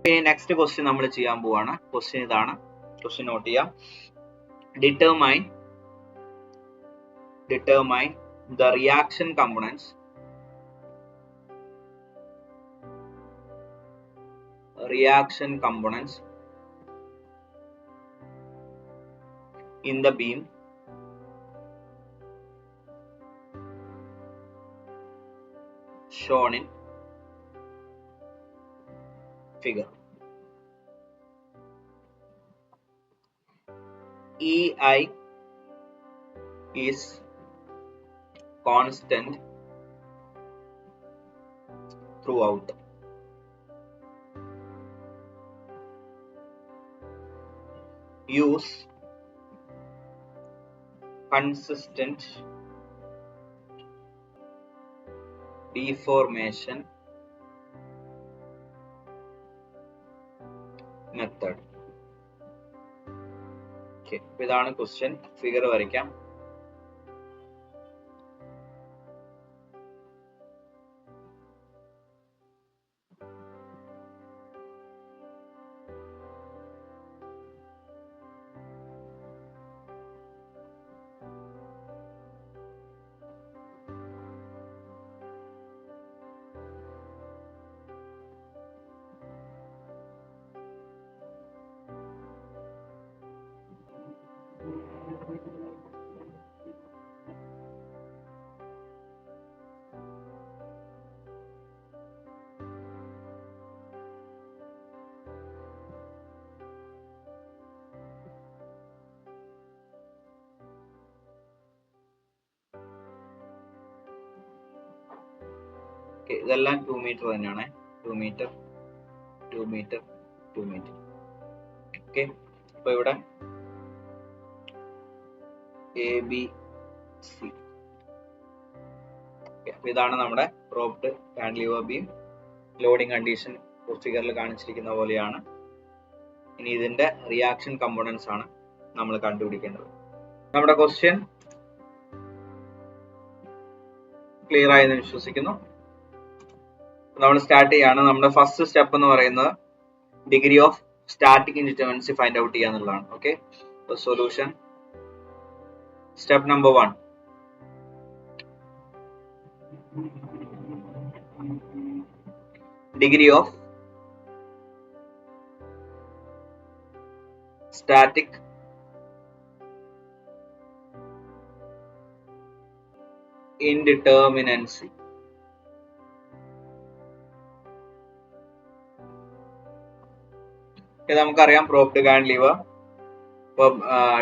ഇനി next question നമ്മൾ ചെയ്യാൻ പോവാണ്. ക്വസ്റ്റ്യൻ ഇതാണ്. ക്വസ്റ്റ്യൻ നോട്ട് ചെയ്യാം. Determine the reaction components in the beam shown in figure. EI is constant throughout. Use consistent deformation method. Okay, ഇതാണ് question. Figure വരയ്ക്കാം. ഇതെല്ലാം 2 മീറ്റർ തന്നെയാണ്. 2 മീറ്റർ. ഓക്കെ, അപ്പൊ ഇവിടെ ABC. ഇതാണ് നമ്മുടെ പ്രോപ്ഡ് കാന്റിലിവർ ബീം. ലോഡിംഗ് കണ്ടീഷൻ ഫിഗറിൽ കാണിച്ചിരിക്കുന്ന പോലെയാണ്. ഇനി ഇതിന്റെ റിയാക്ഷൻ കമ്പോണൻസ് ആണ് നമ്മൾ കണ്ടുപിടിക്കേണ്ടത്. നമ്മുടെ ക്വസ്റ്റ്യൻ ക്ലിയർ ആയെന്ന് വിശ്വസിക്കുന്നു. നമ്മൾ സ്റ്റാർട്ട് ചെയ്യാണ്. നമ്മുടെ ഫസ്റ്റ് സ്റ്റെപ്പ് എന്ന് പറയുന്നത് degree of static indeterminacy find out ചെയ്യുക എന്നുള്ളതാണ്. Okay, solution step number 1. Degree of static indeterminacy. ഇത് നമുക്കറിയാം പ്രോപ്ഡ് cantilever.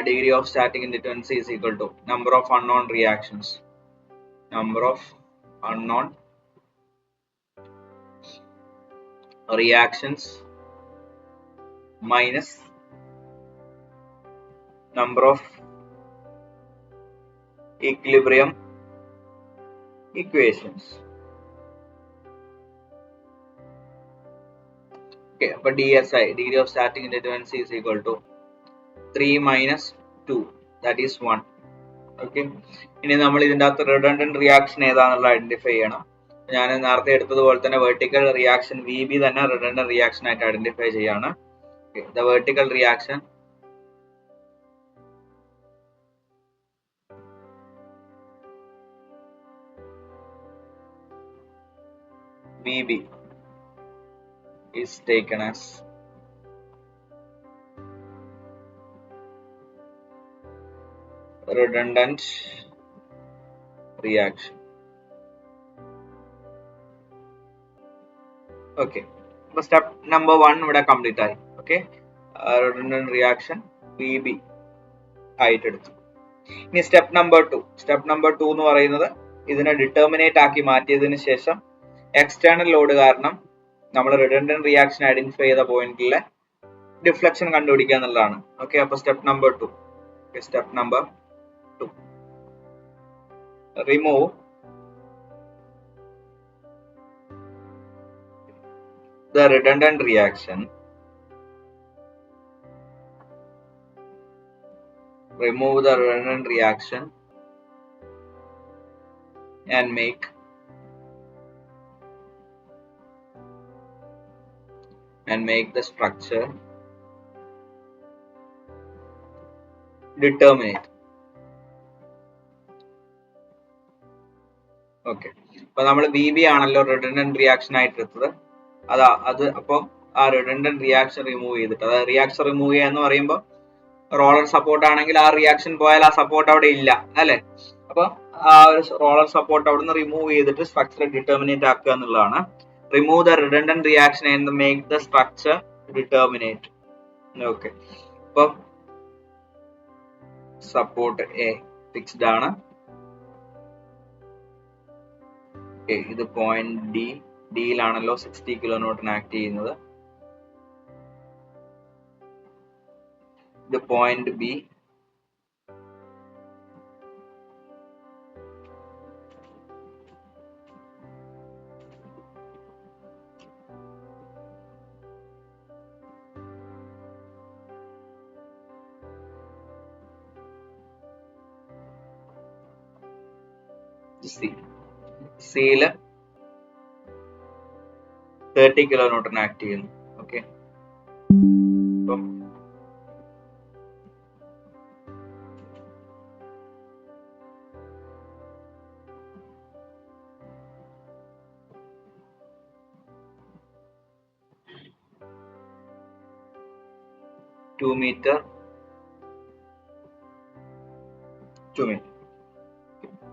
Degree of static indeterminacy is equal to number of unknown reactions minus number of equilibrium equations. Okay, but DSI, degree of static indeterminacy, is equal to 3 minus 2, that is 1. Okay, ഇനി നമ്മൾ ഇതിൻ്റെ അകത്ത് redundant reaction ഏതാണെന്നുള്ള identify ചെയ്യണം. ഞാൻ നേരത്തെ എടുത്തതുപോലെ തന്നെ vertical reaction VB തന്നെ redundant reaction ആയിട്ട് ഐഡന്റിഫൈ ചെയ്യാണ്. The vertical reaction VB is taken as redundant reaction. Okay, so step number 1 ഇവിടെ കംപ്ലീറ്റ് ആയി. ഓക്കെ, redundant reaction VB ആയിട്ട് എടുത്തു. ഇനി സ്റ്റെപ്പ് നമ്പർ 2 എന്ന് പറയുന്നത് ഇതിനെ ഡിറ്റർമിനേറ്റ് ആക്കി മാറ്റിയതിനു ശേഷം എക്സ്റ്റേണൽ ലോഡ് കാരണം നമ്മൾ റിഡണ്ടന്റ് റിയാക്ഷൻ ഐഡന്റിഫൈ ചെയ്ത പോയിന്റിലെ ഡിഫ്ലക്ഷൻ കണ്ടുപിടിക്കുക എന്നുള്ളതാണ്. ഓക്കെ, അപ്പൊ step number 2. Remove the redundant reaction and make and make the structure determinate. Okay, അപ്പൊ നമ്മൾ BB ആണല്ലോ റിഡൻഡന്റ് റിയാക്ഷൻ ആയിട്ട് എടുത്തത്. അത് അപ്പം ആ റിഡൻഡന്റ് റിയാക്ഷൻ റിമൂവ് ചെയ്തിട്ട്, അതായത് റിയാക്ഷൻ റിമൂവ് ചെയ്യുക എന്ന് പറയുമ്പോൾ റോളർ സപ്പോർട്ട് ആണെങ്കിൽ ആ റിയാക്ഷൻ പോയാൽ ആ സപ്പോർട്ട് അവിടെ ഇല്ല അല്ലെ. അപ്പൊ ആ ഒരു റോളർ സപ്പോർട്ട് അവിടെ നിന്ന് റിമൂവ് ചെയ്തിട്ട് സ്ട്രക്ചർ ഡിറ്റർമിനേറ്റ് ആക്കുക എന്നുള്ളതാണ്. Remove the redundant reaction and make the structure determinate. Okay, അപ്പം സപ്പോർട്ട് എ ഫിക്സ്ഡ് ആണ്. ഇത് പോയിന്റ് ഡിയിലാണല്ലോ 60 കിലോന്യൂട്ടൺ ആക്ട് ചെയ്യുന്നത്. ഇത് പോയിന്റ് ബി. സിയില് 30 കിലോന്യൂട്ടൺ ആക്ട് ചെയ്യുന്നു. ഓക്കെ, അപ്പം 2 meter.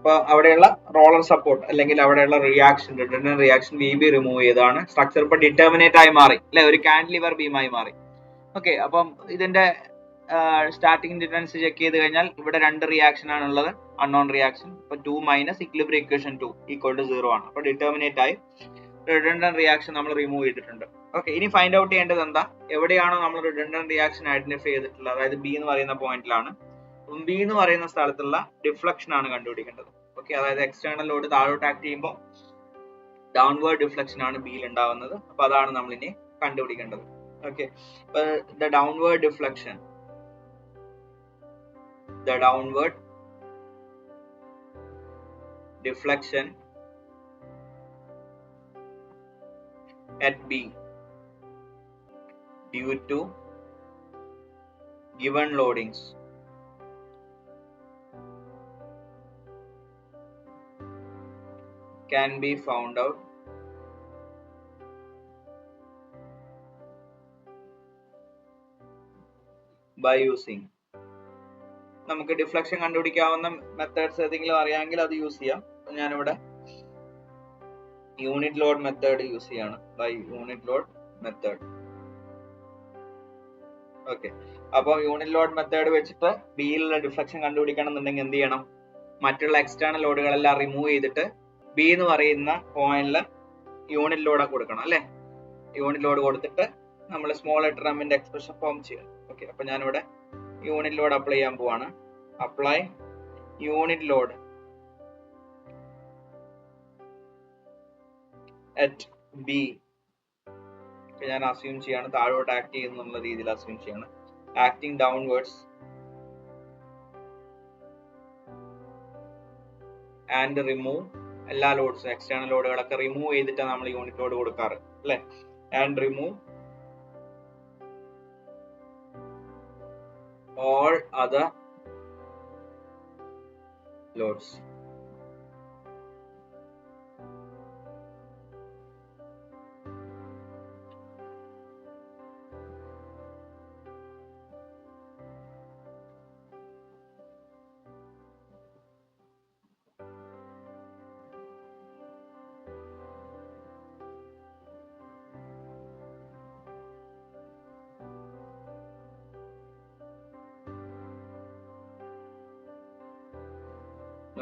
അപ്പൊ അവിടെയുള്ള റോളർ സപ്പോർട്ട് അല്ലെങ്കിൽ അവിടെയുള്ള reaction redundant reaction BB remove ചെയ്താണ് സ്ട്രക്ചർ ഇപ്പൊ ഡിറ്റർമിനേറ്റ് ആയി മാറി അല്ലെ, ഒരു കാന്റിലിവർ ബീമായി മാറി. ഓക്കെ, അപ്പം ഇതിന്റെ സ്റ്റാർട്ടിംഗ് ഡിഫറൻസ് ചെക്ക് ചെയ്ത് കഴിഞ്ഞാൽ ഇവിടെ 2 റിയാക്ഷൻ ആണുള്ളത്, അൺനോൺ റിയാക്ഷൻ. അപ്പൊ 2 minus equilibrium equation 2 equal to 0 ആണ്. അപ്പൊ ഡിറ്റർമിനേറ്റ് ആയി റിഡൻഡന്റ് റിയാക്ഷൻ നമ്മൾ റിമൂവ് ചെയ്തിട്ടുണ്ട്. ഓക്കെ, ഇനി ഫൈൻഡ് ഔട്ട് ചെയ്യേണ്ടത് എന്താ, എവിടെയാണോ നമ്മൾ റിഡൻഡന്റ് റിയാക്ഷൻ ഐഡന്റിഫൈ ചെയ്തിട്ടുള്ളത്, അതായത് B എന്ന് പറയുന്ന പോയിന്റിലാണ്. B എന്ന് പറയുന്ന സ്ഥലത്തുള്ള ഡിഫ്ലക്ഷൻ ആണ് കണ്ടുപിടിക്കേണ്ടത്. ഓക്കെ, അതായത് എക്സ്റ്റേണൽ ലോഡ് താഴോട്ട് ആക്ട് ചെയ്യുമ്പോൾ ഡൗൺവേർഡ് ഡിഫ്ലക്ഷൻ ആണ് ബിയിൽ ഉണ്ടാവുന്നത്. അപ്പൊ അതാണ് നമ്മൾ ഇനി കണ്ടുപിടിക്കേണ്ടത്. Okay, the downward deflection at B due to given loadings can be found out by using, നമുക്ക് ഡിഫ്ലക്ഷൻ കണ്ടുപിടിക്കാവുന്ന മെത്തേഡ്സ് ഏതെങ്കിലും അറിയാമെങ്കിൽ അത് യൂസ് ചെയ്യാം. ഞാനിവിടെ യൂണിറ്റ് ലോഡ് മെത്തേഡ് യൂസ് ചെയ്യാണ്, by unit load method. Okay, അപ്പോൾ യൂണിറ്റ് ലോഡ് മെത്തേഡ് വെച്ചിട്ട് ബിയിലുള്ള ഡിഫ്ലക്ഷൻ കണ്ടുപിടിക്കണം എന്നുണ്ടെങ്കിൽ എന്ത് ചെയ്യണം, മറ്റുള്ള എക്സ്റ്റേണൽ ലോഡുകളെല്ലാം റിമൂവ് ചെയ്തിട്ട് ബി എന്ന് പറയുന്ന പോയിന്റില് യൂണിറ്റ് ലോഡ് കൊടുക്കണം അല്ലെ. യൂണിറ്റ് ലോഡ് കൊടുത്തിട്ട് നമ്മൾ സ്മോൾ ലെറ്റർ എമ്മിന്റെ എക്സ്പ്രഷൻ ഫോം ചെയ്യണം. ഓക്കെ, അപ്പൊ ഞാനിവിടെ യൂണിറ്റ് ലോഡ് അപ്ലൈ ചെയ്യാൻ പോവാണ്. Apply unit load at B. ഞാൻ അസ്യൂം ചെയ്യാണ് താഴോട്ട് ആക്ട് ചെയ്യുന്നുള്ള രീതിയിൽ അസ്യൂം ചെയ്യാണ്. ആക്ടിങ് ഡൗൺവേർഡ്സ് ആൻഡ് റിമൂവ് എല്ലാ ലോഡ്സും എക്സ്റ്റേണൽ ലോഡുകളൊക്കെ റിമൂവ് ചെയ്തിട്ടാണ് നമ്മൾ യൂണിറ്റ് ലോഡ് കൊടുക്കാറ് അല്ലെ. And remove all other loads.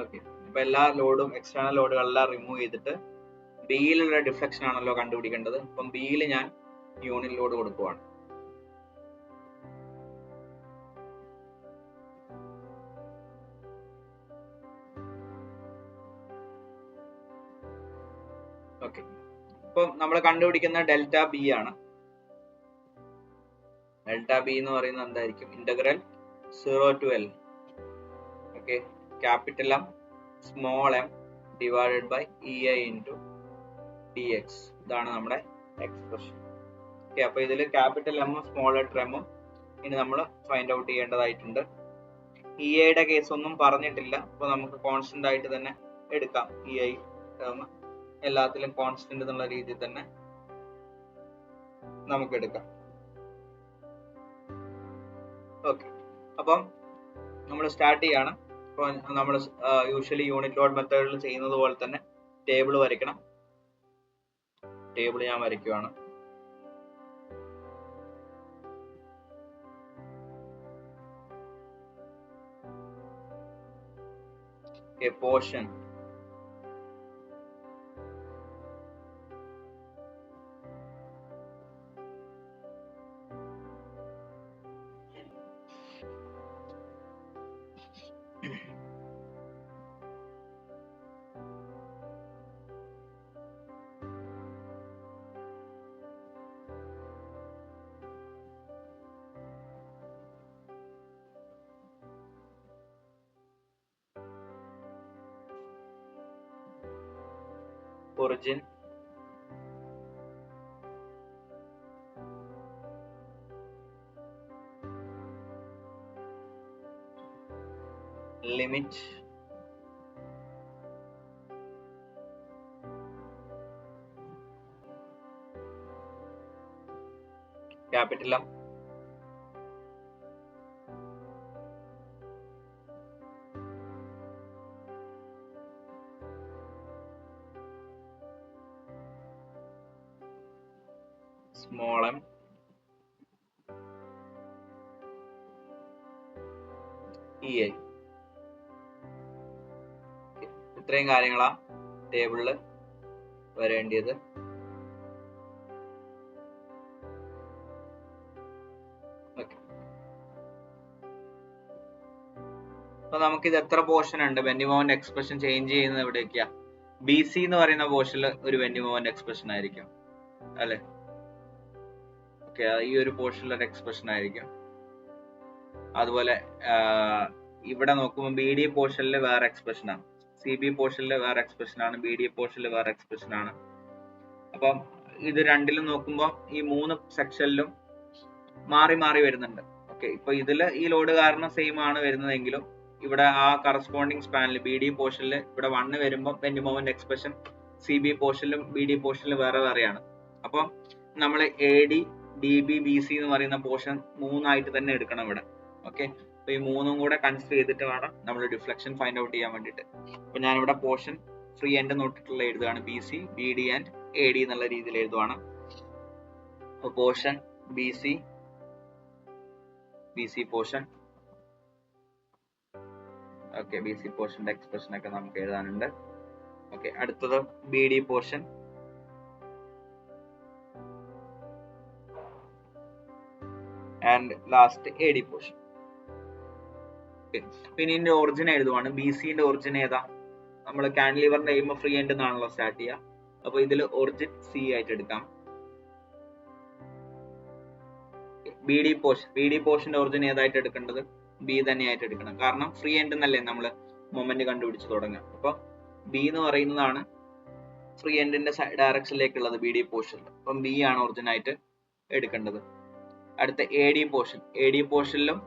Okay, അപ്പൊ എല്ലാ ലോഡും എക്സ്റ്റേണൽ ലോഡുകളെല്ലാം റിമൂവ് ചെയ്തിട്ട് ബിയിലുള്ള ഡിഫ്ലക്ഷൻ ആണല്ലോ കണ്ടുപിടിക്കേണ്ടത്. അപ്പം ബിയിൽ ഞാൻ യൂണിറ്റ് ലോഡ് കൊടുക്കുവാണ്. ഓക്കെ, ഇപ്പം നമ്മൾ കണ്ടുപിടിക്കുന്ന ഡെൽറ്റ ബി ആണ്. ഡെൽറ്റ ബി എന്ന് പറയുന്നത് എന്തായിരിക്കും, integral 0 to L. Okay, capital M small m divided by EI into dx. ഇതാണ് നമ്മുടെ എക്സ്പ്രഷൻ. ഓക്കെ, അപ്പൊ ഇതിൽ ക്യാപിറ്റൽ എമ്മും സ്മോൾ ലെറ്റർ എമ്മും ഇനി നമ്മൾ ഫൈൻഡ് ഔട്ട് ചെയ്യേണ്ടതായിട്ടുണ്ട്. ഇ ഐയുടെ കേസ് ഒന്നും പറഞ്ഞിട്ടില്ല, അപ്പൊ നമുക്ക് കോൺസ്റ്റന്റ് ആയിട്ട് തന്നെ എടുക്കാം. ഇ ഐ എല്ലാത്തിലും കോൺസ്റ്റന്റ് എന്നുള്ള രീതിയിൽ തന്നെ നമുക്ക് എടുക്കാം. ഓക്കെ, അപ്പം നമ്മൾ സ്റ്റാർട്ട് ചെയ്യാണ്. അപ്പോൾ നമ്മൾ യൂഷ്വലി യൂണിറ്റ് ലോഡ് മെത്തേഡിൽ ചെയ്യുന്നത് പോലെ തന്നെ ടേബിൾ വരയ്ക്കണം. ടേബിൾ ഞാൻ വരയ്ക്കുവാണ്. Portion origin, limit, capital M, small m, EI. ഇത്രയും കാര്യങ്ങളാ ടേബിളിൽ വരേണ്ടത്. അപ്പൊ നമുക്കിത് എത്ര പോർഷൻ ഉണ്ട്? വെൻ മൊമെന്റ് എക്സ്പ്രഷൻ ചേഞ്ച് ചെയ്യുന്നത് എവിടേക്കാ? ബി സി എന്ന് പറയുന്ന പോർഷനിൽ ഒരു വെൻ മൊമെന്റ് എക്സ്പ്രഷൻ ആയിരിക്കും അല്ലെ? ഓക്കെ, ഈ ഒരു പോർഷനിൽ ഒരു എക്സ്പ്രഷൻ ആയിരിക്കും. അതുപോലെ ഇവിടെ നോക്കുമ്പോൾ ബി ഡി പോർഷനിൽ വേറെ എക്സ്പ്രഷൻ ആണ്, സി ബി പോർഷനിൽ വേറെ എക്സ്പ്രഷൻ ആണ്, ബി ഡി പോർഷനിൽ വേറെ എക്സ്പ്രഷൻ ആണ്. അപ്പം ഇത് രണ്ടിലും നോക്കുമ്പോൾ ഈ മൂന്ന് സെക്ഷനിലും മാറി മാറി വരുന്നുണ്ട്. ഓക്കെ, ഇപ്പൊ ഇതില് ഈ ലോഡ് കാരണം സെയിം ആണ് വരുന്നതെങ്കിലും ഇവിടെ ആ കറസ്പോണ്ടിങ് സ്പാനിൽ ബി ഡി പോർഷനിൽ ഇവിടെ 1 വരുമ്പോൾ വെൻ മൊമെന്റ് എക്സ്പ്രഷൻ സി ബി പോർഷനിലും ബി ഡി പോർഷനിലും വേറെ വേറെയാണ്. അപ്പം നമ്മൾ A D D B B C എന്ന് പറയുന്ന പോർഷൻ 3 ആയിട്ട് തന്നെ എടുക്കണം ഇവിടെ. ഓക്കെ, അപ്പൊ ഈ 3ഉം കൂടെ കൺസിഡർ ചെയ്തിട്ട് വേണം നമ്മൾ ഡിഫ്ലക്ഷൻ ഫൈൻഡ് ഔട്ട് ചെയ്യാൻ വേണ്ടിയിട്ട്. അപ്പൊ ഞാനിവിടെ പോർഷൻ ഫ്രീ എൻഡ് നോട്ടിട്ടുള്ള എഴുതുകയാണ്, B C B D and A D എന്നുള്ള രീതിയിൽ എഴുതുവാണ്. അപ്പൊ portion B C portion, okay, B C പോർഷന്റെ എക്സ്പ്രഷൻ ഒക്കെ നമുക്ക് എഴുതാനുണ്ട്. ഓക്കെ, അടുത്തത് B D portion, and last A D portion. പിന്നെ ഇതിന്റെ ഒറിജിൻ എഴുതുവാണ്. ബി സിന്റെ ഒറിജിൻ ഏതാ? നമ്മൾ കാൻഡിലിവറിന്റെ എയിം ഫ്രീ എൻഡ് എന്നാണല്ലോ സ്റ്റാർട്ട് ചെയ്യുക. അപ്പൊ ഇതിൽ ഒറിജിൻ സി ആയിട്ട് എടുക്കാം. ബി ഡി പോർഷന്റെ ഒറിജിൻ ഏതായിട്ട് എടുക്കേണ്ടത്? ബി തന്നെയായിട്ട് എടുക്കണം, കാരണം ഫ്രീ എൻഡ് എന്നല്ലേ നമ്മൾ മൊമെന്റ് കണ്ടുപിടിച്ച് തുടങ്ങുക. അപ്പൊ ബി എന്ന് പറയുന്നതാണ് ഫ്രീ എൻഡിന്റെ ഡയറക്ഷനിലേക്കുള്ളത് ബി ഡി പോർഷനിൽ. അപ്പം ബി ആണ് ഒറിജിൻ ആയിട്ട് എടുക്കേണ്ടത്. അടുത്ത എ ഡി പോർഷനിലും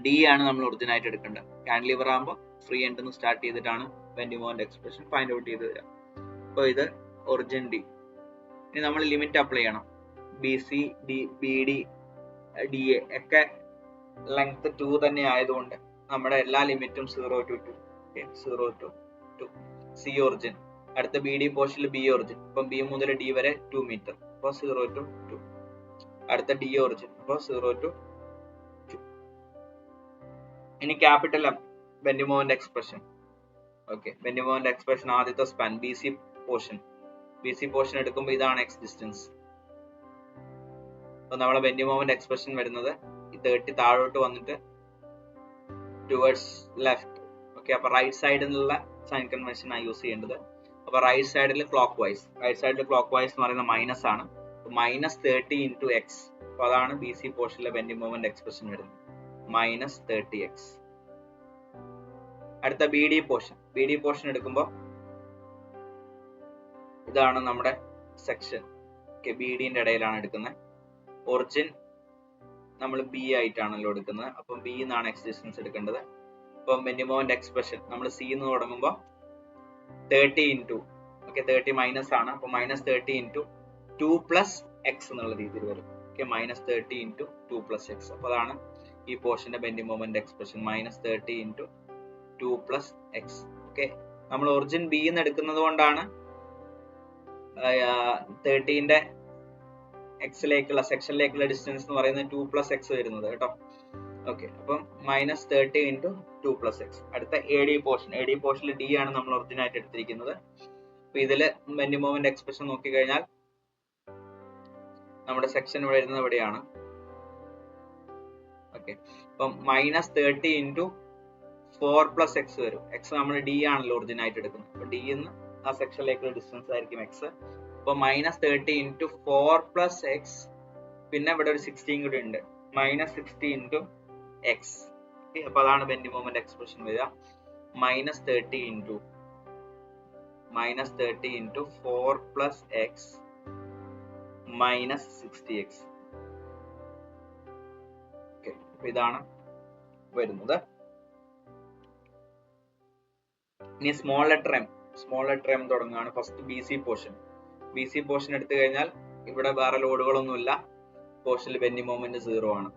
ഡി ആണ് നമ്മൾ ഒറിജിൻ ആയിട്ട് എടുക്കേണ്ടത്. കാൻഡിലിവർ ആകുമ്പോൾ ഫ്രീ എൻഡ് നിന്ന് സ്റ്റാർട്ട് ചെയ്തിട്ടാണ് when moment expression find out ചെയ്ത് തരാം. അപ്പോൾ ഇത് ഒറിജിൻ ഡി. ഇനി നമ്മൾ ലിമിറ്റ് അപ്ലൈ ചെയ്യണം. B C D B D D A ഒക്കെ ലെങ്ത് 2 തന്നെ ആയതുകൊണ്ട് നമ്മുടെ എല്ലാ ലിമിറ്റും 0 to 2. 0 to 2 C origin. അടുത്ത ബി ഡി പോർഷനിൽ ബി ഒറിജിൻ, അപ്പം ബി മുതൽ ഡി വരെ 2 മീറ്റർ, അപ്പോൾ 0 to 2. അടുത്ത ഡി ഒറിജിൻ, അപ്പോൾ 0 to 2. ഇനി capital M when moment expression. Okay, when moment expression ആദ്യത്തെ സ്പാൻ ബി സി പോർഷൻ എടുക്കുമ്പോൾ ഇതാണ് എക്സ് ഡിസ്റ്റൻസ്. അപ്പൊ നമ്മളെ വെൻ മൊമെന്റ് എക്സ്പ്രഷൻ വരുന്നത് 30 താഴോട്ട് വന്നിട്ട് ടുവേർഡ്സ് ലെഫ്റ്റ്. ഓക്കെ, അപ്പൊ റൈറ്റ് സൈഡിൽ നിന്നുള്ള സൈൻ കൺവെൻഷൻ ആണ് യൂസ് ചെയ്യേണ്ടത്. അപ്പൊ റൈറ്റ് സൈഡിൽ ക്ലോക്ക് വൈസ് എന്ന് പറയുന്നത് മൈനസ് ആണ്. -30 into x. അപ്പൊ അതാണ് ബി സി പോർഷനിലെ വെൻ മൊമെന്റ് എക്സ്പ്രഷൻ വരുന്നത്, -30x. അടുത്ത ബി ഡി പോർഷൻ എടുക്കുമ്പോൾ ഇതാണ് നമ്മുടെ സെക്ഷൻ. ഓക്കെ, ബി ഡിന്റെ ഇടയിലാണ് എടുക്കുന്നത്. ഒറിജിൻ നമ്മൾ ബി ആയിട്ടാണല്ലോ എടുക്കുന്നത്, അപ്പം ബി എന്നാണ് എക്സ് ഡിസ്റ്റൻസ് എടുക്കേണ്ടത്. അപ്പം ബെൻഡിങ് മൊമെന്റ് എക്സ്പ്രഷൻ നമ്മൾ സി എന്ന് തുടങ്ങുമ്പോൾ 30 ഇൻറ്റു, ഓക്കെ 30 മൈനസ് ആണ്, അപ്പൊ -30 ഇൻറ്റു 2 പ്ലസ് എക്സ് എന്നുള്ള രീതിയിൽ വരും. Okay, -30 into 2 plus x. അപ്പൊ അതാണ് ഈ പോർഷന്റെ bending moment expression, -30 into 2 plus x. Okay, നമ്മൾ ഒറിജിൻ ബി എന്ന് എടുക്കുന്നത് കൊണ്ടാണ് 30ന്റെ എക്സിലേക്കുള്ള സെക്ഷനിലേക്കുള്ള ഡിസ്റ്റൻസ് എന്ന് പറയുന്നത് 2 പ്ലസ് എക്സ് വരുന്നത് കേട്ടോ. ഓക്കെ, അപ്പം -30 ഇൻറ്റു 2 പ്ലസ് എക്സ്. അടുത്ത A D portion, A D പോർഷനിൽ ഡി ആണ് നമ്മൾ ഒറിജിൻ ആയിട്ട് എടുത്തിരിക്കുന്നത്. അപ്പൊ ഇതില് ബെൻഡിങ് മൊമെന്റ് എക്സ്പ്രഷൻ നോക്കിക്കഴിഞ്ഞാൽ നമ്മുടെ സെക്ഷൻ വരുന്നത് എവിടെയാണ്? ഓക്കെ, അപ്പം -30 ഇൻറ്റു 4 പ്ലസ് എക്സ് വരും. എക്സ് നമ്മൾ ഡി ആണല്ലോ ഒറിജിൻ ആയിട്ട് എടുക്കുന്നത്, അപ്പൊ ഡി എന്ന് ആ സെക്ഷനിലേക്കുള്ള ഡിസ്റ്റൻസ് ആയിരിക്കും എക്സ്. അപ്പൊ -30 ഇൻറ്റു 4 പ്ലസ് എക്സ്, പിന്നെ ഇവിടെ ഒരു 16 കൂടി ഉണ്ട്, -60 ഇൻറ്റു എക്സ്. അപ്പൊ അതാണ് ബെൻഡിങ് മൊമെന്റ് എക്സ്പ്രഷൻ വരിക, -30 into 4 plus X -60x. Okay, അപ്പൊ ഇതാണ് വരുന്നത്. ഇനി സ്മോൾ ലെറ്റർ എം തുടങ്ങുകയാണ്. First B C portion. B C portion എടുത്തു കഴിഞ്ഞാൽ ഇവിടെ വേറെ ലോഡുകളൊന്നുമില്ല, പോർഷനിൽ ബെൻഡിങ് മൊമെന്റ് 0 ആണ്.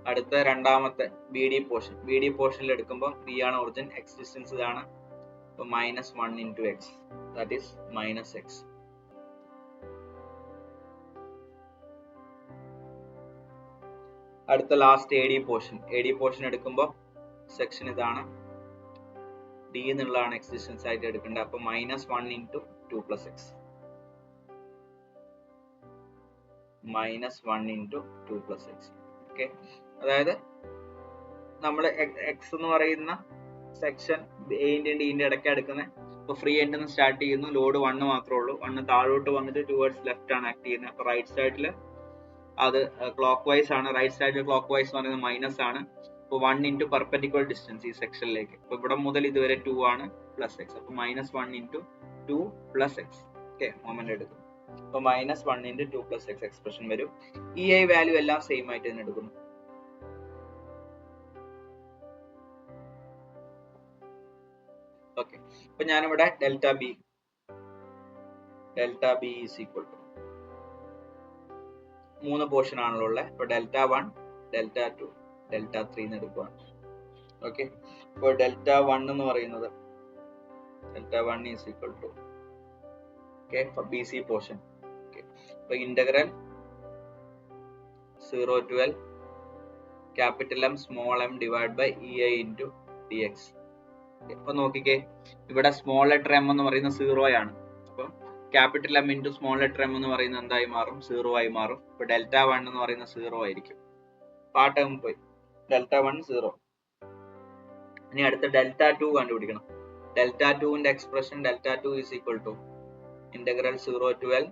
അടുത്ത രണ്ടാമത്തെ B D portion. B D പോർഷനിൽ എടുക്കുമ്പോൾ ബി ആണ് ഒറിജിൻ, എക്സ് ഡിസ്റ്റൻസ് ഇതാണ്, അപ്പൊ -1 into X, that is -x. അടുത്ത last A D portion. A D portion എടുക്കുമ്പോൾ സെക്ഷൻ ഇതാണ്, ഡി എന്നുള്ളതാണ് എക്സ് ഡിസ്റ്റൻസ് ആയിട്ട് എടുക്കേണ്ടത്, അപ്പൊ -1 into 2 plus X, -1 into 2 plus x. Okay, അതായത് നമ്മൾ എക്സ് എന്ന് പറയുന്ന സെക്ഷൻ എന്റെ ഡിന്റെ ഇടയ്ക്ക് എടുക്കുന്നത്. ഇപ്പൊ ഫ്രീ എൻഡ് നിന്ന് സ്റ്റാർട്ട് ചെയ്യുന്നു, ലോഡ് 1 മാത്രമേ ഉള്ളൂ, 1 താഴോട്ട് വന്നിട്ട് ടുവേർഡ്സ് ലെഫ്റ്റ് ആണ് ആക്ട് ചെയ്യുന്നത്. അപ്പൊ റൈറ്റ് സൈഡിൽ അത് ക്ലോക്ക് വൈസ് ആണ്, റൈറ്റ് സൈഡിൽ ക്ലോക്ക് വൈസ് എന്ന് പറയുന്നത് മൈനസ് ആണ്. അപ്പൊ 1 ഇൻറ്റു പെർപെൻഡിക്കുലർ ഡിസ്റ്റൻസ് ഈ സെക്ഷനിലേക്ക്, അപ്പൊ ഇവിടെ മുതൽ ഇതുവരെ 2 ആണ്, പ്ലസ് എക്സ്, അപ്പൊ -1 into 2 plus x. Okay, moment എടുക്കും, അപ്പൊ -1 ഇൻറ്റു 2 പ്ലസ് എക്സ് എക്സ്പ്രഷൻ വരും. ഈ ഐ വാല്യൂ എല്ലാം സെയിം ആയിട്ട് തന്നെ എടുക്കുന്നു. ഓക്കെ, അപ്പൊ ഞാനിവിടെ delta B is equal to 3 portion ആണല്ലോ ഉള്ളത്, അപ്പൊ Δ1, Δ2, Δ3 എന്ന് എടുക്കുകയാണ്. ഓക്കെ, അപ്പോൾ Δ1 എന്ന് പറയുന്നത് Δ1 is equal to B C portion. അപ്പൊ integral 0 to L capital M small m divide by EI into dx. അപ്പൊ നോക്കിക്കേ, ഇവിടെ സ്മോൾ ലെറ്റർ എം എന്ന് പറയുന്നത് 0 ആണ്, അപ്പൊ capital M into small letter M എന്ന് പറയുന്നത് എന്തായി മാറും? 0 ആയി മാറും. ഇപ്പൊ Δ1 എന്ന് പറയുന്നത് 0 ആയിരിക്കും, ആ ടേം പോയി, Δ1 0. ഇനി അടുത്ത Δ2 കണ്ടുപിടിക്കണം. Δ2ന്റെ expression Δ2 is equal to integral 0 to L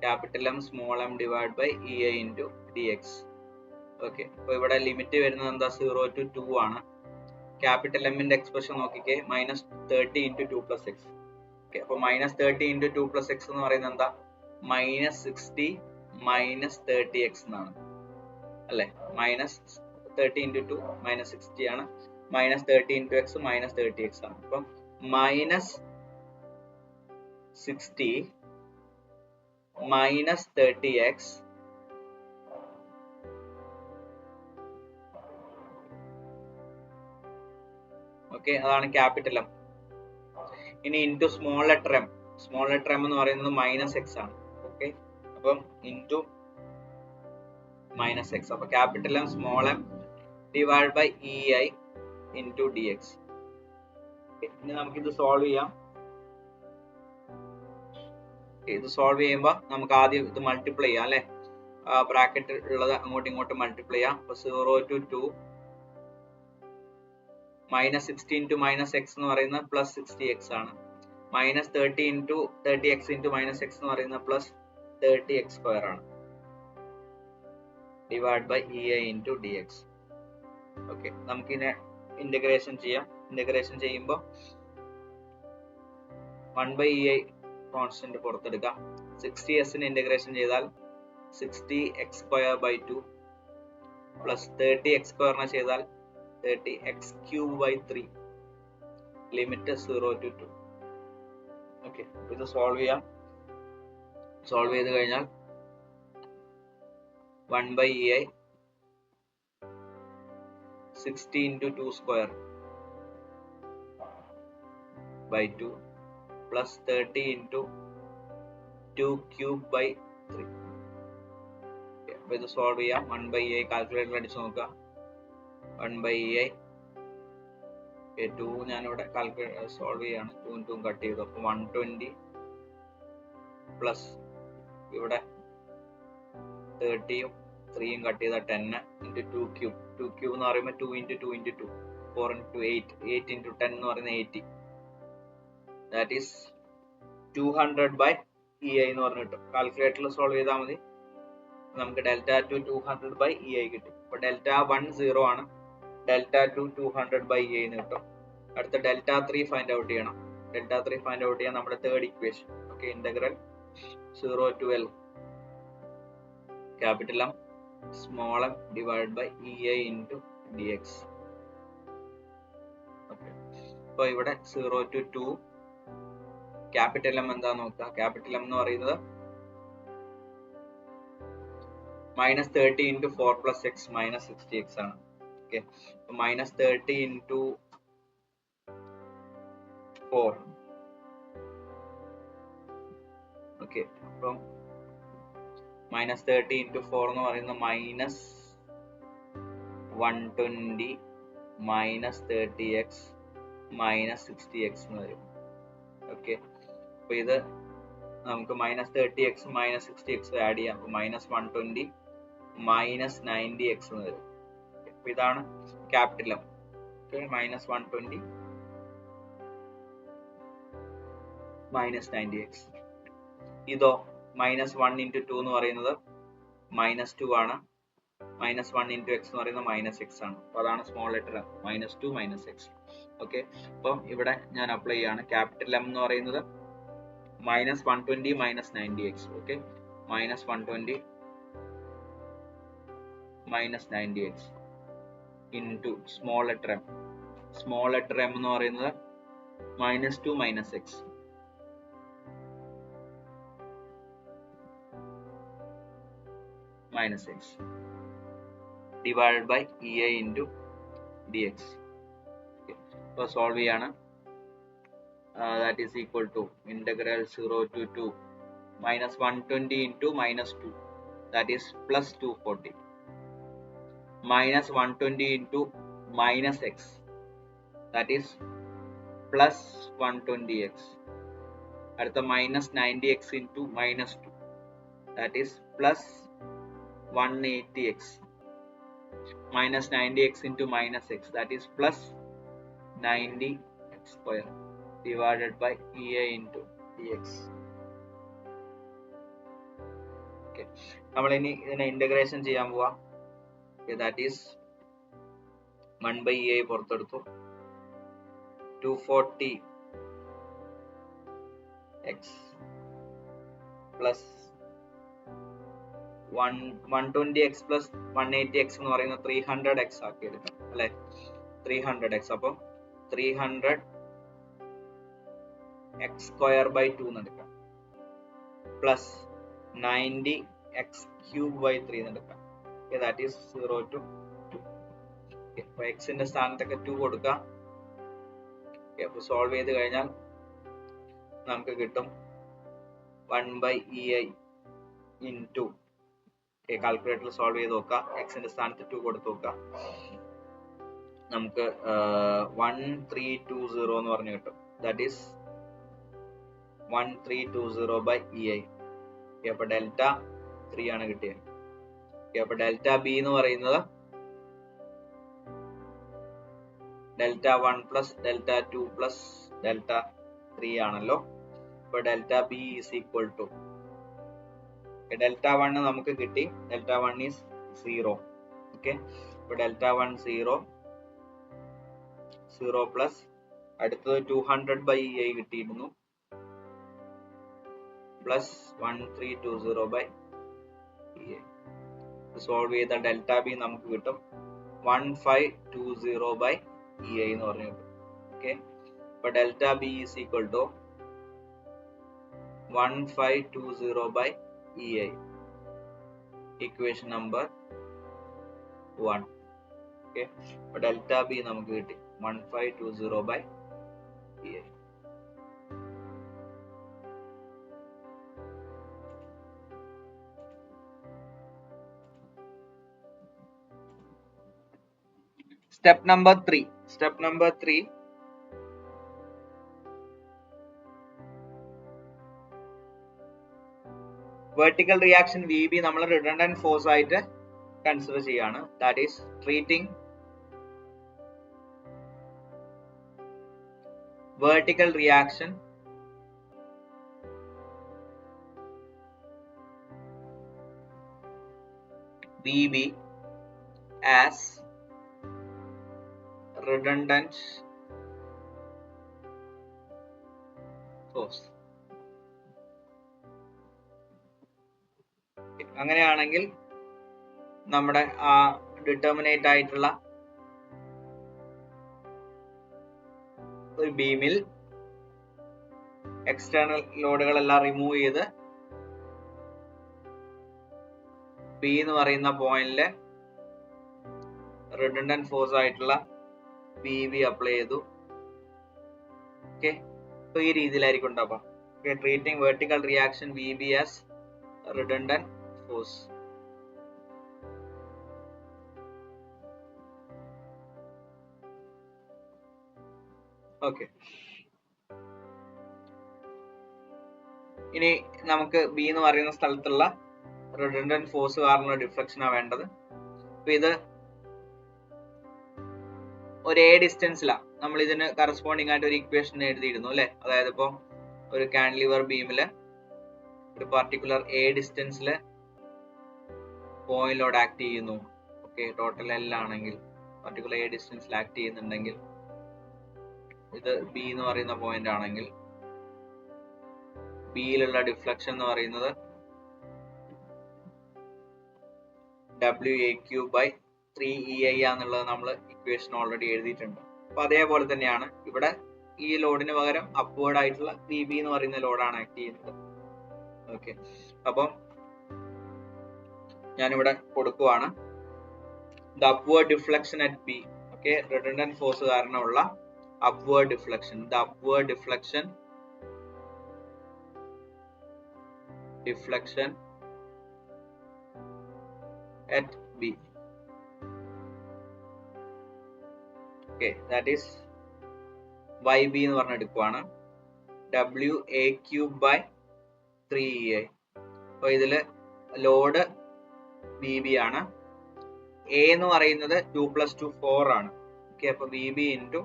capital M small m divide by EI into dx. Okay, അപ്പൊ ഇവിടെ ലിമിറ്റ് വരുന്നത് എന്താ? 0 to 2 ആണ്. ക്യാപിറ്റൽ എമ്മിന്റെ എക്സ്പ്രഷൻ നോക്കിക്കേ, -30 ഇൻറ്റു 2 പ്ലസ് എക്സ്. ഓക്കെ, അപ്പൊ -30 ഇൻറ്റു 2 പ്ലസ് എക്സ് എന്ന് പറയുന്നത് എന്താ? -60 -30x എന്നാണ് അല്ലെ? -30 ഇൻറ്റു 2 -60 ആണ്, -30 ഇൻറ്റു എക്സ് -30x ആണ്. അപ്പം -60 -30x ഓക്കെ, അതാണ് ക്യാപിറ്റൽ എം. ഇനി into small letter M. Small letter M എന്ന് പറയുന്നത് -x ആണ്. ഓക്കെ, അപ്പം ഇൻറ്റു -x, അപ്പൊ capital M small M divide by EI into dx. ഇനി നമുക്ക് ഇത് സോൾവ് ചെയ്യാം. ഇത് സോൾവ് ചെയ്യുമ്പോൾ നമുക്ക് ആദ്യം ഇത് മൾട്ടിപ്ലൈ ചെയ്യാം അല്ലെ, ബ്രാക്കറ്റ് ഉള്ളത് അങ്ങോട്ടും ഇങ്ങോട്ടും മൾട്ടിപ്ലൈ ചെയ്യാം. അപ്പൊ 0 to 2 -60 ഇൻറ്റു -x എന്ന് പറയുന്നത് +60x ആണ്, -30 ഇൻറ്റു 30x ഇൻറ്റു -x എന്ന് പറയുന്നത് +30x² ആണ്, divide by EI into dx. Okay, നമുക്കിതിനെ ഇന്റഗ്രേഷൻ ചെയ്യാം. ഇന്റഗ്രേഷൻ ചെയ്യുമ്പോൾ 1 by EI കോൺസ്റ്റന്റ് പുറത്തെടുക്കാം. 60s ഇന്റഗ്രേഷൻ ചെയ്താൽ 60x² 2 പ്ലസ് 30x² ചെയ്താൽ 30x³ 3 ലിമിറ്റ് 0 to 2. ഓക്കെ, ഇത് സോൾവ് ചെയ്യാം. സോൾവ് ചെയ്ത് കഴിഞ്ഞാൽ 1/ei 60 into 2 square by 2 plus 30 into 2 cube by 3. അപ്പൊ ഇത് സോൾവ് ചെയ്യാം. 1/ei കാൽക്കുലേറ്റർ അടിച്ച് നോക്കുക. 1/ei 2 ഞാനിവിടെ സോൾവ് ചെയ്യാണ്. 2 2 കട്ട് ചെയ്തു. അപ്പൊ 120 പ്ലസ് ഇവിടെ 30യും 3യും കട്ട് ചെയ്ത 10 into 2 cube. 2 cube എന്ന് പറയുമ്പോൾ 2 into 2 into 2 4 into 8 8 into 10 എന്ന് പറയുന്നത് 80. That is 200/ei എന്ന് പറഞ്ഞു കിട്ടും. കാൽക്കുലേറ്ററിൽ സോൾവ് ചെയ്താൽ മതി. നമുക്ക് Δ2 200/ei കിട്ടും. അപ്പൊ Δ1 0 ആണ്. Δ2 200/ei എന്ന് കിട്ടും. അടുത്ത Δ3 ഫൈൻഡ് ഔട്ട് ചെയ്യണം. Δ3 ഫൈൻഡ് ഔട്ട് ചെയ്യാൻ നമ്മുടെ third equation. Okay, integral 0 to L capital M small m divided by ei into dx. Okay, അപ്പൊ ഇവിടെ 0 to 2 ക്യാപിറ്റൽ എം എന്താ നോക്കുക. ക്യാപിറ്റൽ എം എന്ന് പറയുന്നത് -30 into 4 plus x minus 60x ആണ്. Okay, -30 into 4. ഓക്കെ, അപ്പം -30 into 4 എന്ന് പറയുന്നത് -120 minus 30x minus 60x എന്ന് വരും. ഓക്കെ, അപ്പൊ ഇത് നമുക്ക് -30x minus 60x ആഡ് ചെയ്യാം. അപ്പൊ -120 minus 90x എന്ന് വരും. അപ്പൊ ഇതാണ് capital M. Okay, -120 minus 90x. ഇതോ -1 into 2 എന്ന് പറയുന്നത് -2 ആണ്. -1 into x എന്ന് പറയുന്നത് -x ആണ്. അപ്പൊ അതാണ് small letter m, -2 -x. Okay, അപ്പം ഇവിടെ ഞാൻ അപ്ലൈ ചെയ്യാണ്. ക്യാപിറ്റൽ എം എന്ന് പറയുന്നത് -120 minus 90x. Okay, -120 minus 90x into small letter m. Small letter m എന്ന് പറയുന്നത് -2 -x -x divided by ei into dx. So solve ചെയ്യാണ്. That is equal to integral 0 to 2 -120 into -2, that is plus 240, -120 into -x, that is plus 120x. അടുത്ത -90x into -2, that is plus 180x. -90x into -x, that is plus 90x² divided by ei into dx. Okay, നമ്മൾ ഇനി ഇതിനെ integration ചെയ്യാൻ പോവാം. that is 1/ei പുറത്തെടുത്തു. 240x plus 120x plus 180x എന്ന് പറയുന്നത് 300x ആക്കി എടുക്കാം അല്ലെ. 300x, അപ്പം 300x² 2 എന്നെടുക്കാം പ്ലസ് 90x³ 3 എന്നെടുക്കാം. that is 0 to 2. അപ്പൊ x ന്റെ സ്ഥാനത്തൊക്കെ 2 കൊടുക്കാം. അപ്പൊ സോൾവ് ചെയ്ത് കഴിഞ്ഞാൽ നമുക്ക് കിട്ടും 1/ei into, കാൽക്കുലേറ്ററിൽ സോൾവ് ചെയ്ത് നോക്കാം. x ന്റെ സ്ഥാനത്ത് 2 കൊടുത്ത് നോക്കാം. നമുക്ക് 1320 എന്ന് പറഞ്ഞു കിട്ടും. that is 1320/ei. അപ്പൊ Δ3 ആണ് കിട്ടിയത്. അപ്പൊ Δb എന്ന് പറയുന്നത് Δ1 plus Δ2 plus Δ3 ആണല്ലോ. അപ്പൊ Δb is equal to Δ1 നമുക്ക് കിട്ടി. Δ1 is 0. ഓക്കെ, അപ്പൊ Δ1 0 പ്ലസ് അടുത്തത് 200/ei കിട്ടിയിരുന്നു. plus 1320 by EA. സോൾവ് ചെയ്ത ഡെൽറ്റ ബി നമുക്ക് കിട്ടും 1520 by EA എന്ന് പറഞ്ഞു കിട്ടും. ഓക്കെ, അപ്പൊ delta B is equal to 1520 by EA, equation number 1. Okay, അപ്പൊ ഡെൽറ്റ ബി നമുക്ക് കിട്ടി 1520 by EA. Step number 3. Step number 3. Vertical reaction VB നമ്മൾ redundant force ആയിട്ട് കൺസിഡർ ചെയ്യാണ്. That is treating vertical reaction VB as redundant force. അങ്ങനെയാണെങ്കിൽ നമ്മുടെ ആ determinate ആയിട്ടുള്ള ഒരു ബീമിൽ എക്സ്റ്റേണൽ ലോഡുകളെല്ലാം റിമൂവ് ചെയ്ത് ബി എന്ന് പറയുന്ന പോയിന്റില് റിഡണ്ടന്റ് ഫോഴ്സ് ആയിട്ടുള്ള VB അപ്ലൈ ചെയ്തു. ഓക്കെ, അപ്പൊ ഈ രീതിയിലായിരിക്കും ഉണ്ടാവുക. Treating vertical reaction VB as redundant force. Okay, ഇനി നമുക്ക് ബി എന്ന് പറയുന്ന സ്ഥലത്തുള്ള റിഡണ്ടന്റ് ഫോഴ്സ് കാരണമുള്ള ഡിഫ്ലക്ഷനാണ് വേണ്ടത്. അപ്പൊ ഇത് ഒരു A ഡിസ്റ്റൻസിലാണ്. നമ്മൾ ഇതിന് കറസ്പോണ്ടിങ് ആയിട്ട് ഒരു ഇക്വേഷൻ എഴുതിയിരുന്നു അല്ലെ. അതായത് ഇപ്പൊ ഒരു കാൻഡിലിവർ ബീമില് ഒരു പർട്ടിക്കുലർ A ഡിസ്റ്റൻസില് പോയിന്റ് ലോഡ് ആക്ട് ചെയ്യുന്നു. ഓക്കെ, ടോട്ടൽ L ആണെങ്കിൽ പർട്ടിക്കുലർ A ഡിസ്റ്റൻസിൽ ആക്ട് ചെയ്യുന്നുണ്ടെങ്കിൽ ഇത് B എന്ന് പറയുന്ന പോയിന്റ് ആണെങ്കിൽ ബിയിലുള്ള ഡിഫ്ലക്ഷൻ എന്ന് പറയുന്നത് WAQ by 3EI ആന്നുള്ളത് നമ്മൾ ഇക്വേഷൻ ഓൾറെഡി എഴുതിയിട്ടുണ്ട്. അപ്പൊ അതേപോലെ തന്നെയാണ് ഇവിടെ ഈ ലോഡിന് പകരം അപ്വേർഡ് ആയിട്ടുള്ള VB എന്ന് പറയുന്ന ലോഡാണ് ആക്ട് ചെയ്യുന്നത്. ഓക്കെ, അപ്പം ഞാനിവിടെ കൊടുക്കുവാണ് the upward deflection at B. Okay, redundant force കാരണമുള്ള upward deflection. The upward deflection at B. Okay, that is YB എന്ന് പറഞ്ഞ് എടുക്കുവാണ് WAQ by 3EI. അപ്പൊ ഇതില് ലോഡ് VB ആണ്. A എന്ന് പറയുന്നത് 2 + 2 4 ആണ്. ഓക്കെ, അപ്പൊ VB ഇൻറ്റു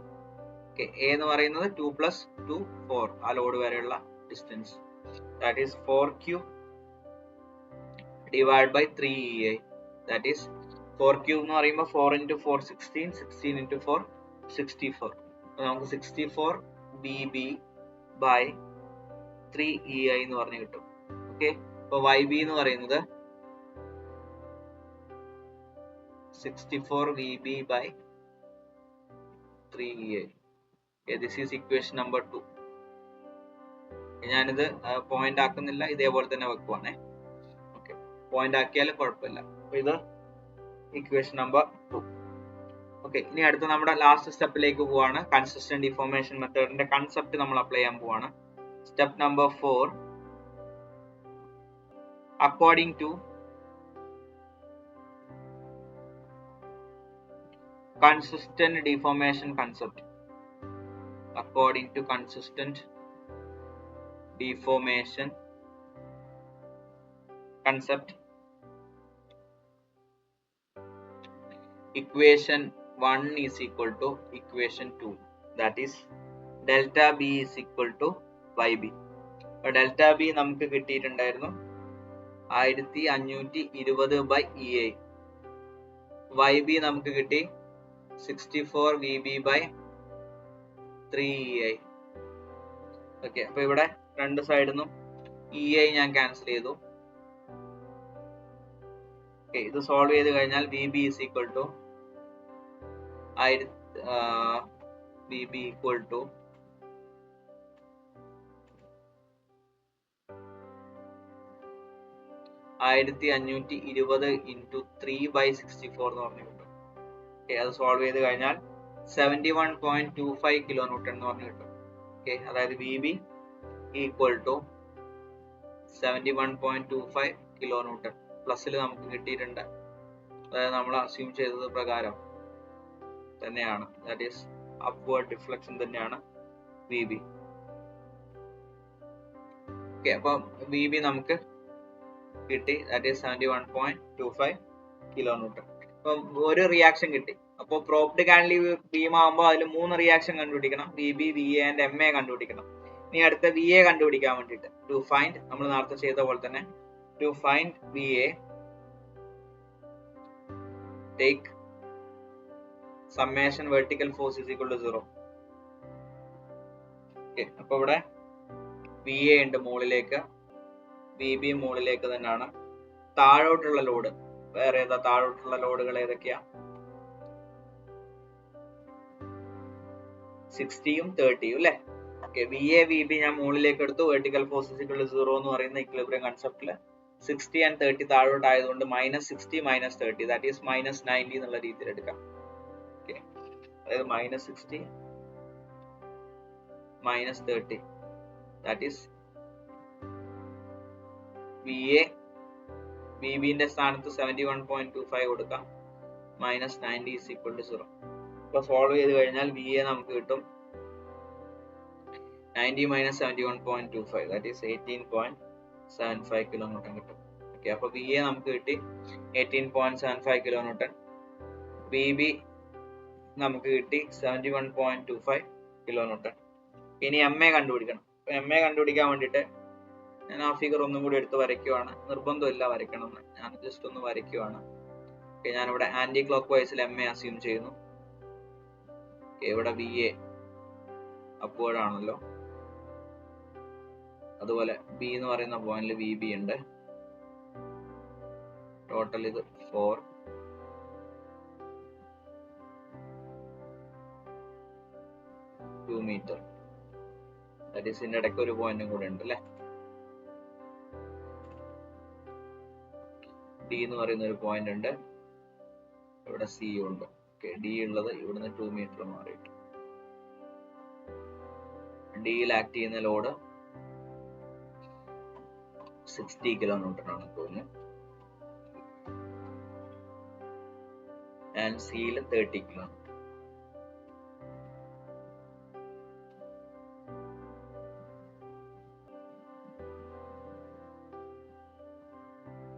A എന്ന് പറയുന്നത് 2 + 2 4 ആ ലോഡ് വരെയുള്ള distance. That is 4Q divided by 3EI. That is 4Q എന്ന് പറയുമ്പോൾ 4 × 4 16, 16 × 4 64. അപ്പോൾ നമുക്ക് 64 VB by 3EI എന്ന് പറഞ്ഞു കിട്ടും. ഓക്കെ, അപ്പോൾ YB എന്ന് പറയുന്നത് 64 VB by 3EI. This is equation number 2. ഞാനിത് പോയിന്റ് ആക്കുന്നില്ല, ഇതേപോലെ തന്നെ വെക്കുവാണേ. ഓക്കെ, പോയിന്റ് ആക്കിയാലും കുഴപ്പമില്ല. അപ്പൊ ഇത് ഇക്വേഷൻ നമ്പർ 2. ഓക്കെ, ഇനി അടുത്ത നമ്മുടെ ലാസ്റ്റ് സ്റ്റെപ്പിലേക്ക് പോവാണ്. കൺസിസ്റ്റന്റ് ഡിഫോർമേഷൻ മെത്തേഡിന്റെ കൺസെപ്റ്റ് നമ്മൾ അപ്ലൈ ചെയ്യാൻ പോവാണ്. Step number 4. According to consistent deformation concept. According to consistent deformation concept, equation 1 is equal to equation 2. That is delta B is equal to YB. അപ്പോൾ delta B നമുക്ക് കിട്ടിയിട്ടുണ്ടായിരുന്നു 1520 by EA. YB നമുക്ക് കിട്ടി 64 VB by 3EI. Okay, അപ്പൊ ഇവിടെ രണ്ട് സൈഡിൽ നിന്നും EI ഞാൻ ക്യാൻസൽ ചെയ്തു. ഇത് സോൾവ് ചെയ്ത് കഴിഞ്ഞാൽ VB is equal to VB equal to 1520 into 3/64 എന്ന് പറഞ്ഞു കിട്ടും. അത് സോൾവ് ചെയ്ത് കഴിഞ്ഞാൽ 71.25 കിലോ ന്യൂട്ടൺ എന്ന് പറഞ്ഞു കിട്ടും. അതായത് VB equal to 71.25 kilo newton. പ്ലസിൽ നമുക്ക് കിട്ടിയിട്ടുണ്ട്. അതായത് നമ്മൾ അസ്യൂം ചെയ്തത് പ്രകാരം തന്നെയാണ്. ദാറ്റ് ഈസ് അപ്വേർഡ് ഡിഫ്ലക്ഷൻ തന്നെയാണ് VB. അപ്പൊ VB നമുക്ക് കിട്ടി. That is 71.25 kilo newton. അപ്പം ഒരു റിയാക്ഷൻ കിട്ടി. അപ്പോൾ പ്രോപ്ഡ് കാന്റിലിവർ ബീം ആകുമ്പോൾ അതിൽ 3 റിയാക്ഷൻ കണ്ടുപിടിക്കണം. VB, VA ആൻഡ് MA കണ്ടുപിടിക്കണം. ഇനി അടുത്ത VA കണ്ടുപിടിക്കാൻ വേണ്ടിയിട്ട് ടു ഫൈൻഡ്, നമ്മൾ നേരത്തെ ചെയ്ത പോലെ തന്നെ to find VA take summation vertical force is equal to 0. അപ്പൊ ഇവിടെ VA ഉണ്ട് മുകളിലേക്ക്, VB മുകളിലേക്ക് തന്നെയാണ്. താഴോട്ടുള്ള ലോഡ് വേറെ ഏതാ? താഴോട്ടുള്ള ലോഡുകൾ ഏതൊക്കെയാ? 60യും 30യും അല്ലെ? VA, VB ഞാൻ മുകളിലേക്ക് എടുത്തു. Vertical force is equal to 0 എന്ന് പറയുന്ന ഇക്വിലിബ്രിയം കൺസെപ്റ്റില് 60 and 30 താഴോട്ട് ആയതുകൊണ്ട് -60 - 30 ദാറ്റ് ഈസ് -90 എന്നുള്ള രീതിയിൽ എടുക്കാം. അതായത് -60 - 30 ദാറ്റ് ഈസ് VA, VBന്റെ സ്ഥാനത്ത് 71.25 കൊടുക്കാം. -90 is equal to 0. ഇപ്പൊ സോൾവ് ചെയ്ത് കഴിഞ്ഞാൽ VA നമുക്ക് കിട്ടും 90 - 71.25 that is 18.75 കിലോ ന്യൂട്ടൺ കിട്ടും. അപ്പൊ VA നമുക്ക് കിട്ടി 18.75 കിലോ ന്യൂട്ടൺ. VB നമുക്ക് കിട്ടി 71.25 കിലോ ന്യൂട്ടൺ. ഇനി MA കണ്ടുപിടിക്കണം. MA കണ്ടുപിടിക്കാൻ വേണ്ടിയിട്ട് ഞാൻ ആ ഫിഗർ ഒന്നും കൂടി എടുത്ത് വരയ്ക്കുവാണ്. നിർബന്ധമില്ല വരയ്ക്കണമെന്ന്, ഞാൻ ജസ്റ്റ് ഒന്ന് വരയ്ക്കുവാണ്. ഞാനിവിടെ ആന്റി ക്ലോക്ക് വൈസിൽ MA അസ്യൂം ചെയ്യുന്നു. ഇവിടെ VA അപ്വേർഡ് ആണല്ലോ, അതുപോലെ B എന്ന് പറയുന്ന പോയിന്റിൽ VB ഉണ്ട്. ടോട്ടൽ ഇത് 2 മീറ്റർ. ദാറ്റ് ഈസ് ഇതിന്റെ ഇടയ്ക്ക് ഒരു പോയിന്റും കൂടെ ഉണ്ട് അല്ലെ. D എന്ന് പറയുന്ന ഒരു പോയിന്റ് ഉണ്ട്. ഇവിടെ C ഉണ്ട്. D ഉള്ളത് ഇവിടുന്ന് 2 മീറ്റർ മാറിയിട്ട്. ഡിയിൽ ആക്ട് ചെയ്യുന്ന ലോഡ് 60 കിലോ ന്യൂട്ടൺ ആണ് തോന്നുന്നു. ആൻഡ് സിയിൽ 30 കിലോ.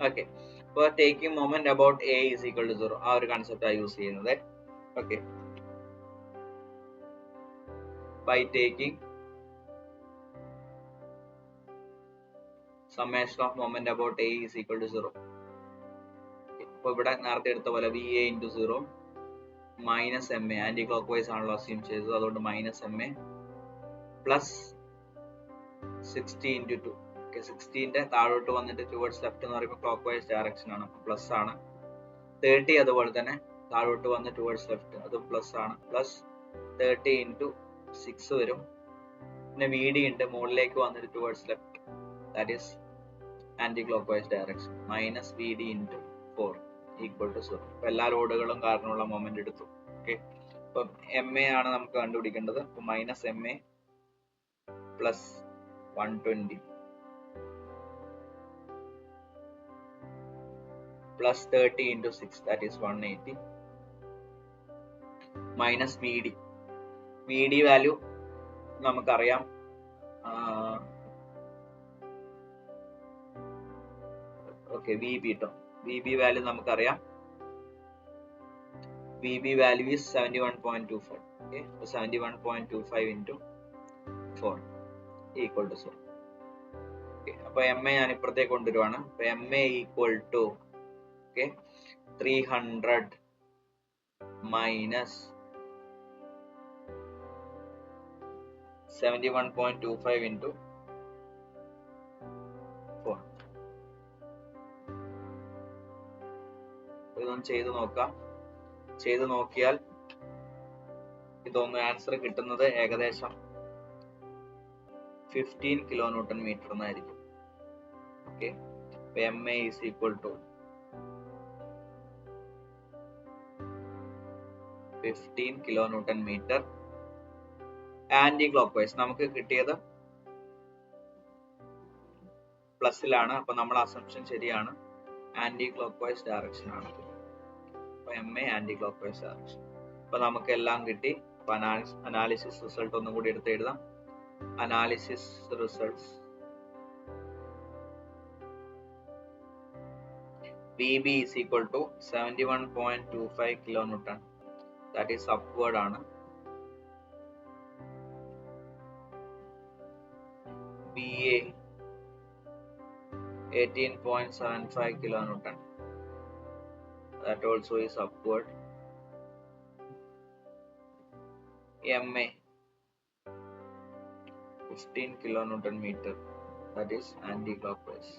ഓക്കെ, അപ്പോൾ taking moment about A is equal to 0 ആ ഒരു കൺസെപ്റ്റാണ് യൂസ് ചെയ്യുന്നത്. Okay, by taking summation of moment about A is equal to 0. അപ്പോൾ ഇവിടെ നേരത്തെ എടുത്ത പോലെ VA into 0 minus MA, anti clock wise ആണല്ലോ അസ്യൂം ചെയ്തത്, അതുകൊണ്ട് -MA പ്ലസ് 60 into 2. 60ന്റെ താഴോട്ട് വന്നിട്ട് ടുവേർഡ്സ് ലെഫ്റ്റ് എന്ന് പറയുമ്പോൾ ക്ലോക്ക് വൈസ് ഡയറക്ഷൻ ആണ്, പ്ലസ് ആണ്. 30 അതുപോലെ തന്നെ താഴോട്ട് വന്ന് ടുവേർഡ്സ് ലെഫ്റ്റ്, അതും പ്ലസ് ആണ്. പ്ലസ് 30 into 6 വരും. പിന്നെ VD ഉണ്ട്, മുകളിലേക്ക് വന്നിട്ട് towards left, that is anti clock vice direction. Minus VD into 4 equal to 0. അപ്പൊ എല്ലാ ലോഡുകളും കാരണമുള്ള മൊമെന്റ് എടുത്തു. ഓക്കെ, അപ്പം MA ആണ് നമുക്ക് കണ്ടുപിടിക്കേണ്ടത്. അപ്പൊ -MA plus 120 plus 30 into 6 that is 180 minus VD value നമുക്കറിയാം. ഓക്കെ, VB ട്ടോ, VB വാല്യൂ നമുക്കറിയാം. VB value is 71.25. Okay, 71.25 into 4 equal to 0. Okay, അപ്പൊ MA ഞാൻ ഇപ്പുറത്തേക്ക് കൊണ്ടുവരുവാണ്. അപ്പൊ MA equal to 300 minus 71.25 into ഇതൊന്ന് ചെയ്തു നോക്കിയാൽ ഇതൊന്ന് ആൻസർ കിട്ടുന്നത് ഏകദേശം 15 kilonewton meter എന്നായിരിക്കും. Okay, MA is equal to 15 kilonewton meter. Anti clock vice നമുക്ക് കിട്ടിയത് പ്ലസിലാണ്, അപ്പൊ നമ്മൾ അസംഷൻ ശരിയാണ്, ആന്റി ക്ലോക്ക് വൈസ് ഡയറക്ഷൻ ആണ്. അപ്പൊ MA anti clock vice direction. അപ്പൊ നമുക്ക് എല്ലാം കിട്ടി. അനാലിസിസ് റിസൾട്ട് ഒന്നും കൂടി എടുത്ത് എഴുതാം. Analysis results VB is equal to 71.25 kilonewton, that is upward ആണ്. BA 18.75 kilonewton, that also is upward. MA 15 kilonewton meter, that is anti-clockwise.